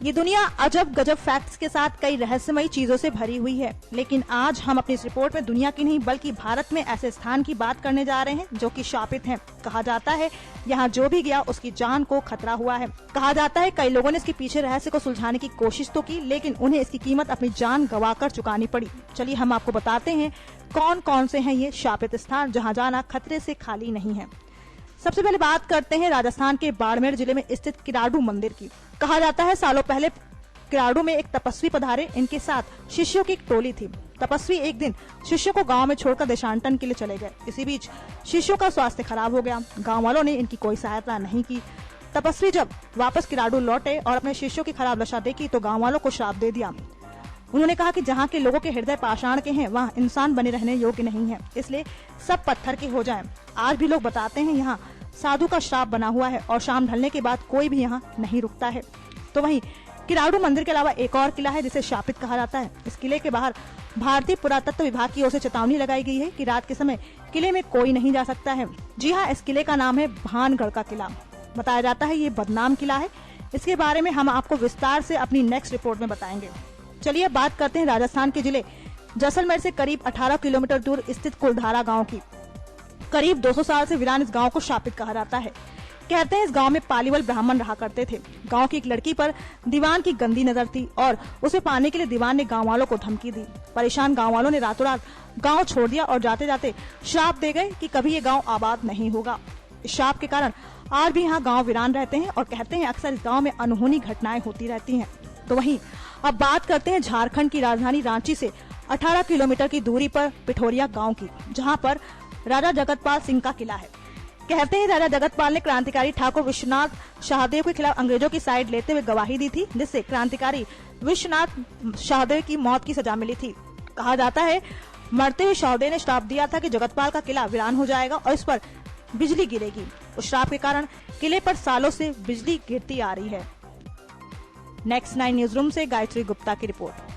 ये दुनिया अजब गजब फैक्ट्स के साथ कई रहस्यमयी चीजों से भरी हुई है, लेकिन आज हम अपनी इस रिपोर्ट में दुनिया की नहीं बल्कि भारत में ऐसे स्थान की बात करने जा रहे हैं जो कि शापित हैं। कहा जाता है यहाँ जो भी गया उसकी जान को खतरा हुआ है। कहा जाता है कई लोगों ने इसके पीछे रहस्य को सुलझाने की कोशिश तो की, लेकिन उन्हें इसकी कीमत अपनी जान गंवाकर चुकानी पड़ी। चलिए हम आपको बताते हैं कौन कौन से हैं ये शापित स्थान जहाँ जाना खतरे से खाली नहीं है। सबसे पहले बात करते हैं राजस्थान के बाड़मेर जिले में स्थित किराडू मंदिर की। कहा जाता है सालों पहले किराडू में एक तपस्वी पधारे, इनके साथ शिष्यों की एक टोली थी। तपस्वी एक दिन शिष्यों को गांव में छोड़कर देशांतरण के लिए चले गए। इसी बीच शिष्यों का स्वास्थ्य खराब हो गया। गांव वालों ने इनकी कोई सहायता नहीं की। तपस्वी जब वापस किराडू लौटे और अपने शिष्यों की खराब दशा देखी तो गाँव वालों को श्राप दे दिया। उन्होंने कहा कि जहाँ के लोगों के हृदय पाषाण के हैं वहाँ इंसान बने रहने योग्य नहीं है, इसलिए सब पत्थर के हो जाएं। आज भी लोग बताते हैं यहाँ साधु का श्राप बना हुआ है और शाम ढलने के बाद कोई भी यहाँ नहीं रुकता है। तो वहीं किराडू मंदिर के अलावा एक और किला है जिसे शापित कहा जाता है। इस किले के बाहर भारतीय पुरातत्व विभाग की ओर से चेतावनी लगाई गई है कि रात के समय किले में कोई नहीं जा सकता है। जी हाँ, इस किले का नाम है भानगढ़ का किला। बताया जाता है ये बदनाम किला है। इसके बारे में हम आपको विस्तार से अपनी नेक्स्ट रिपोर्ट में बताएंगे। चलिए बात करते हैं राजस्थान के जिले जैसलमेर से करीब 18 किलोमीटर दूर स्थित कुलधारा गांव की। करीब 200 साल से वीरान इस गांव को शापित कहा जाता है। कहते हैं इस गांव में पालीवाल ब्राह्मण रहा करते थे। गांव की एक लड़की पर दीवान की गंदी नजर थी और उसे पाने के लिए दीवान ने गांव वालों को धमकी दी। परेशान गांव वालों ने रातों रात गांव छोड़ दिया और जाते जाते श्राप दे गए कि कभी ये गांव आबाद नहीं होगा। इस श्राप के कारण आज भी यहाँ गाँव वीरान रहते हैं और कहते हैं अक्सर इस गाँव में अनहोनी घटनाएं होती रहती है। तो वहीं अब बात करते हैं झारखंड की राजधानी रांची से 18 किलोमीटर की दूरी पर पिठोरिया गांव की, जहां पर राजा जगतपाल सिंह का किला है। कहते हैं राजा जगतपाल ने क्रांतिकारी ठाकुर विश्वनाथ शाहदेव के खिलाफ अंग्रेजों की साइड लेते हुए गवाही दी थी, जिससे क्रांतिकारी विश्वनाथ शाहदेव की मौत की सजा मिली थी। कहा जाता है मरते हुए शाहदेव ने श्राप दिया था कि जगतपाल का किला वीरान हो जाएगा और इस पर बिजली गिरेगी। उस श्राप के कारण किले पर सालों से बिजली गिरती आ रही है। नेक्स्ट 9 न्यूज रूम से गायत्री गुप्ता की रिपोर्ट।